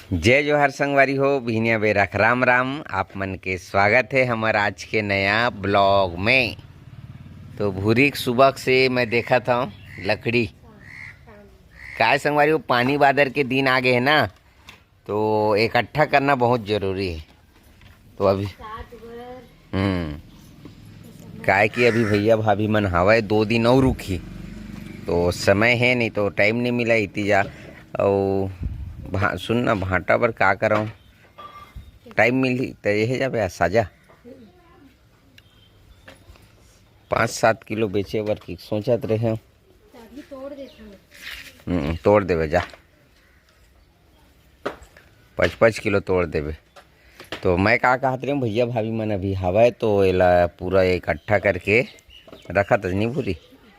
जय जोहर संगवारी हो बिहनिया बेरख राम राम। आप मन के स्वागत है हमारे आज के नया ब्लॉग में। तो भूरी सुबह से मैं देखा था लकड़ी काय संगवारी हो, पानी बादर के दिन आ गए हैं ना, तो इकट्ठा करना बहुत जरूरी है। तो अभी काय कि अभी भैया भाभी मन हवा 2 दिन और रुकी, तो समय है नहीं तो टाइम नहीं मिला इतनी जा। और सुन ना भाटा पर का कराऊँ, टाइम मिली तो यही जाबे साजा 5-7 किलो बेचे बर की सोचत रहे। तोड़ देवे जा 5-5 किलो तोड़ देवे। तो मैं का कहत रही भैया भाभी मन अभी हवा तो एला पूरा इकट्ठा करके रखा तो नहीं भूरी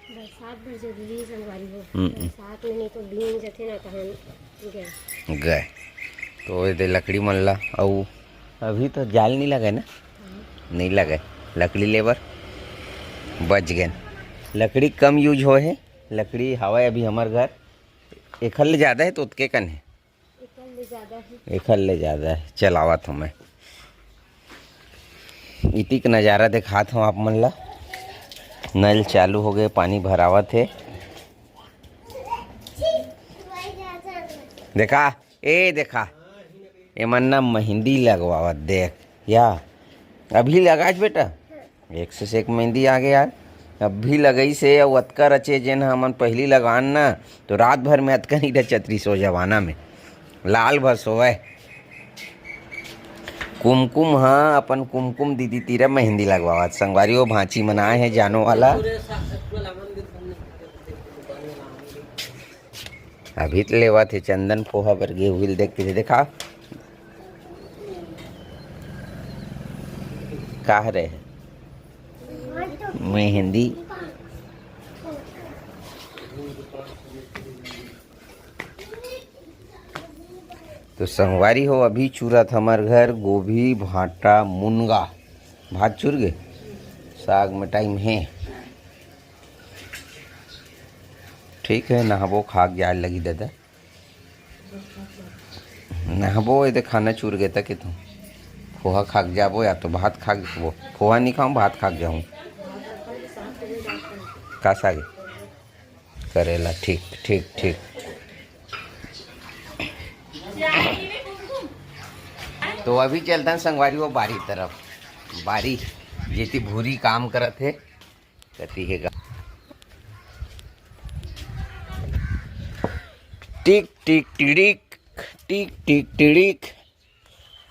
बरसात बर जरूरी है संगवारी हो। बरसात में नहीं तो भींग जाते ना कहन गए तो ये लकड़ी मन ला। और अभी तो जाल नहीं लगे ना, नहीं लगे लकड़ी लेबर बच गए। लकड़ी कम यूज हो है, लकड़ी हवा अभी हमार घर एक हल ज़्यादा है तो उतके कन है, एक हल ले ज़्यादा है। चलावत हूँ मैं इतिक नज़ारा दिखात हूँ आप मन ला। नल चालू हो गए, पानी भरावत है। देखा देखा ये मन ना मेहंदी लगवावत देख या अभी लगाज बेटा, एक से एक मेहंदी आ गए यार। अभी लगई से और अतका रचे जेन हमन पहली लगान ना, तो रात भर में अतका नहीं रचतरी सो जवाना में लाल भर सोए। कुमकुम हाँ अपन कुमकुम दीदी तीरा मेहंदी लगवावत संगवारी वो भांची मनाए है जानो वाला। अभी तो लेवा थे चंदन पोहा पर गे हुई देख के देखा कह रहे हैं मेहंदी। तो संगवारी हो अभी चूरत हमार घर गोभी भाटा मुनगा भात चूर गए, साग में टाइम है। ठीक है नहाबो खाक जाए लगी दादा नहाबो ये खाना चूर गए तक तुम पोहा खाक जाबो या तो भात खाक जाबो। पोहा नहीं खाऊं भात खाक जाऊं का सागे करेला। ठीक ठीक ठीक। तो अभी चलता है संगवारी वो बारी तरफ, बारी जेती भूरी काम करत है कती है। टिक टिक टिड़िक टिक टिक टिड़िक।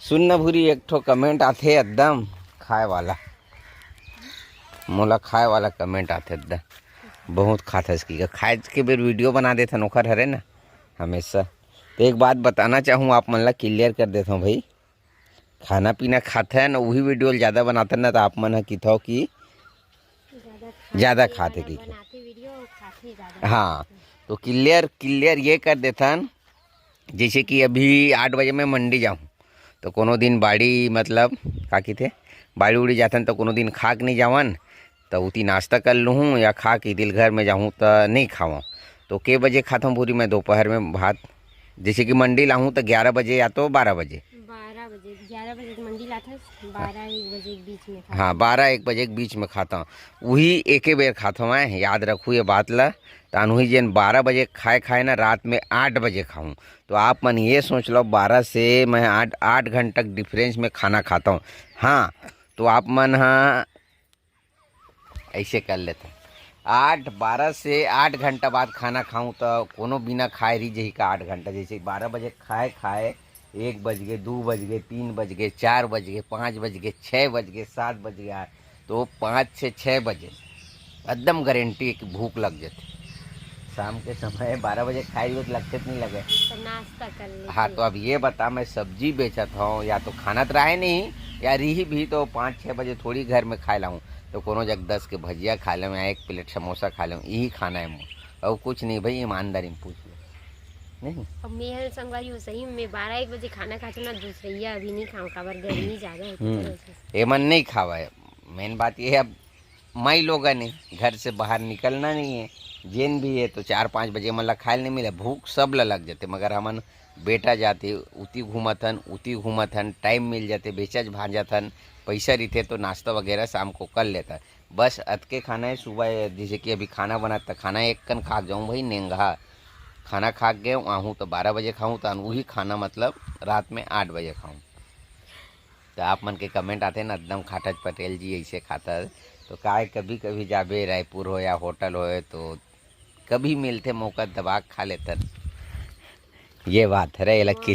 सुनना भूरी एक ठो कमेंट आथे एकदम खाए वाला, मोला खाए वाला कमेंट आथे एकदम बहुत खाते इसकी खाए के बेर वीडियो बना देते नोखर हरे ना हमेशा। तो एक बात बताना चाहूँ आप मन ला क्लियर कर देता हूँ भाई, खाना पीना खाते हैं ना वही वीडियो ज़्यादा बनाते ना, तो आप मन किथो कि ज़्यादा खाते की हाँ। तो क्लियर ये कर देता जैसे कि अभी 8 बजे मैं मंडी जाऊँ तो कोनो दिन बाड़ी मतलब का थे बाड़ी उड़ी जातन, तो कोनो दिन खाक नहीं जावन तो उती नाश्ता कर लूँ या खा के दिल घर में जाऊँ तो नहीं खाऊँ। तो के बजे खाता हूँ पूरी मैं दोपहर में भात, जैसे कि मंडी लाऊँ तो 11 बजे या तो 12 बजे 11 बजे मंडी लाता है, 12-1 बजे के बीच में खाता। हाँ 12-1 बजे के बीच में खाता हूँ, वही एक ही बेर खाता हूँ मैं। याद रखूँ ये बात ला। तो वही जन 12 बजे खाए ना रात में 8 बजे खाऊँ। तो आप मन ये सोच लो 12 से मैं 8 घंटा तक डिफरेंस में खाना खाता हूँ। हाँ तो आप मन हाँ ऐसे कर लेते 12 से 8 घंटा बाद खाना खाऊं तो कोनो बिना खाए रही जही का 8 घंटा। जैसे 12 बजे खाए 1 बज गए 2 बज गए 3 बज गए 4 बज गए 5 बज गए 6 बज गए 7 बज गया, तो 5 से 6 बजे एकदम गारंटी की भूख लग जाती। शाम के समय 12 बजे खाए तो लगते नहीं लगे तो नाश्ता कर लेते। हाँ तो अब ये बता मैं सब्जी बेचत हूँ या तो खाना तो रहे नहीं या रही भी तो 5-6 बजे थोड़ी घर में खा लाऊँ, तो कोनो जग 10 के भजिया खा लें या 1 प्लेट समोसा खा लें, यही खाना है मुझे और कुछ नहीं भाई। ईमानदारी में पूछ लो नहीं। अब मैं संगवारी हो सही मैं 12-1 बजे खाना खाती ना दूसरिया अभी नहीं खाऊँ काबर गर्मी ज़्यादा है। ये मन नहीं खावा है। मेन बात ये है अब माई लोग ने घर से बाहर निकलना नहीं है, जेन भी है तो 4-5 बजे मतलब खाए नहीं मिले, भूख सब लग जाते। मगर हमन बेटा जाते उती घूमथन टाइम मिल जाते बेचज भांजथन पैसा रहते तो नाश्ता वगैरह शाम को कर लेता। बस अतके खाना है सुबह जैसे कि अभी खाना बनाता खाना एक कन खा जाऊँ भाई नेंगा खाना खा गए आहूँ तो 12 बजे खाऊँ तो वही खाना मतलब रात में 8 बजे खाऊँ। तो आप मन के कमेंट आते ना एकदम खाटज पटेल जी ऐसे खाता तो काय कभी कभी जाबे रायपुर हो या होटल हो तो कभी मिलते मौका दबा खा लेते। ये बात है रे लक्की।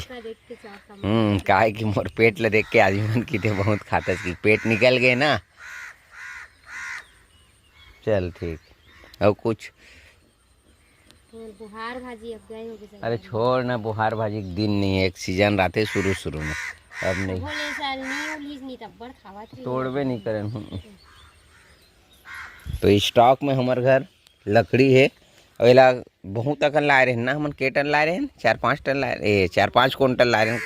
काय कि मोर पेट ल देख के आदमी मन की थे बहुत खाता कि पेट निकल गए ना। चल ठीक और कुछ बुहार भाजी अब गए होगे। अरे छोड़ ना बुहार भाजी दिन नहीं है एक सीजन रहते शुरू में अब नहीं तोड़बे नहीं करें। तो स्टॉक में हमारे घर लकड़ी है अला बहुत अकन लाए रहे ना हमन के टन लाए रहे 4-5 टन लाए 4-5 कुंटल लाए रहे।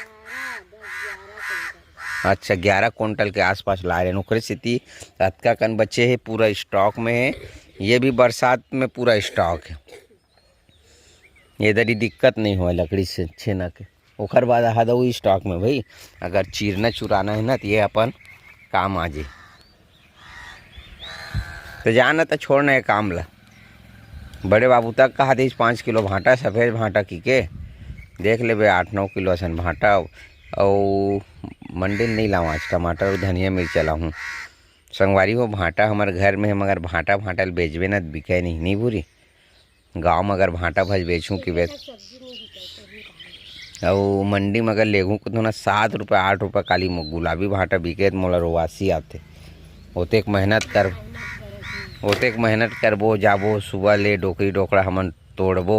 अच्छा 11 कुंटल के आसपास लाए रहे ओकरे सेती अतका कन बच्चे है पूरा स्टॉक में है। ये भी बरसात में पूरा स्टॉक है इधर ही दिक्कत नहीं हुआ लकड़ी से छेना के। ओकर बाद आ दो स्टॉक में भाई अगर चीरना चुराना है ना तो ये अपन काम आ जाए तो जाना तो छोड़ना है काम ला। बड़े बाबू तक कहा दीज 5 किलो भाटा सफ़ेद भाटा की के देख ले 8-9 किलो असन भाटा और मंडी नहीं लाऊँ आज टमाटर और धनिया मिर्च लाऊँ संगवारी हो भाटा हमारे घर में है मगर भाटा बेचबे ना बिके नहीं बुरी गांव में अगर भाटा भज बेचूँ कि बेच और मंडी में अगर लेगूँ को तो ना 7 रुपये 8 रुपये काली गुलाबी भाटा बिके तो मोला रोवासी आते ओतेक मेहनत करबो जाबो सुबह ले डोकरी डोकरा हमन तोड़बो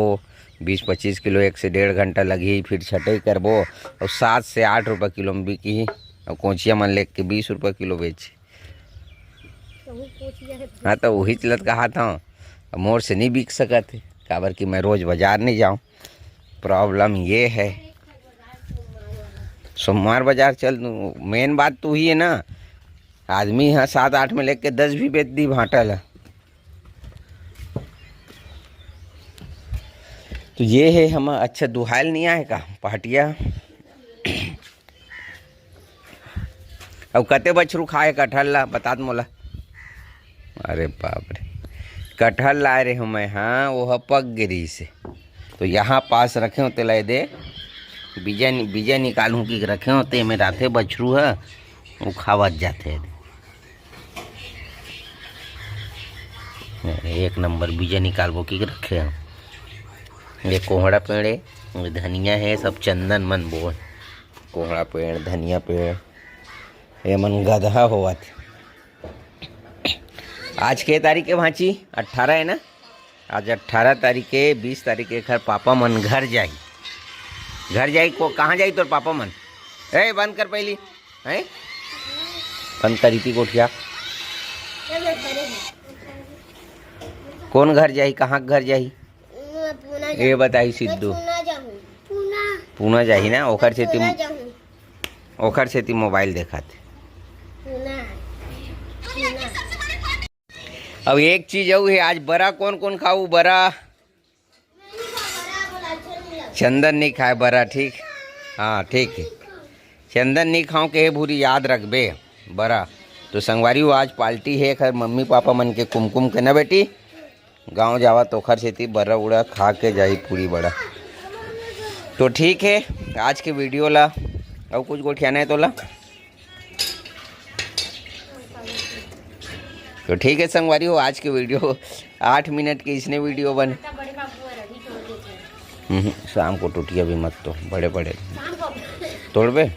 20-25 किलो 1 से 1.5 घंटा लगी फिर छटाई करबो और 7 से 8 रुपये किलो में बिकी और कोचिया मन ले के 20 रुपये किलो बेचे। हाँ तो वही चलत कहा था मोर से नहीं बिक सकते काबर कि मैं रोज़ बाज़ार नहीं जाऊँ। प्रॉब्लम ये है सोमवार बाज़ार चल मेन बात तो ही है ना आदमी यहाँ 7-8 में लेके 10 भी बेच दी भाटा ला। तो ये है हम अच्छा दुहाइल नहीं आए का पहाटिया अब कते बछरू खाए कटहल ला बता मोला। अरे बाप रे कटहल लाए रहे हूँ मैं हाँ वो पक गिरी से तो यहाँ पास रखे होते ला दे बीजा निकालूँ कि रखे होते में राते बछरू है वो खावत जाते एक नंबर बीजा निकालबो कि रखे हम। ये कोहड़ा पेड़ है धनिया है सब चंदन मन बो कोहड़ा पेड़ धनिया पेड़ ये मन गधा होवा थे। आज के तारीख है भांची 18 है ना आज 18 तारीख के 20 तारीख के घर पापा मन घर जाई को कहाँ जाई तोर पापा मन ए बंद कर पहली है बंद करी थी कोठिया कौन घर जाई कहाँ घर जाई ये बताई सिद्धू पूना जाही ना ओखर से ती मोबाइल देखाते। अब एक चीज और है आज बरा कौन खाऊ बरा चंदन नहीं खाए बरा ठीक हाँ ठीक है चंदन नहीं खाऊं के भूरी याद रख बे बरा। तो संगवारी हो आज पार्टी है खैर मम्मी पापा मन के कुमकुम के ना बेटी गांव जावा तो खर से बड़ा उड़ा खा के जाई पूरी बड़ा। तो ठीक है आज के वीडियो ला और कुछ गोठियाना है तो ला तो ठीक है संगवारी हो आज के वीडियो 8 मिनट के इसने वीडियो बने। शाम को टूटिया भी मत तो बड़े बड़े तोड़बे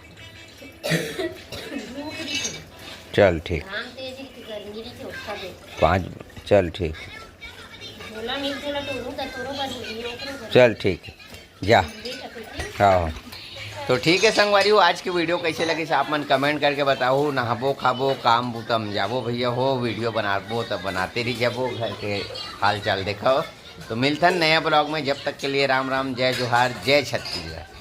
चल ठीक 5 चल ठीक चल ठीक है जा हाँ। तो ठीक है संगवारी हो आज की वीडियो कैसे लगी आप मन कमेंट करके बताओ नहाबो खाबो काम बुतम जाबो भैया हो वीडियो बनाबो तब बनाते रही जाबो घर के हाल चाल देखो। तो मिलता नया ब्लॉग में जब तक के लिए राम राम जय जोहार जय छत्तीसगढ़।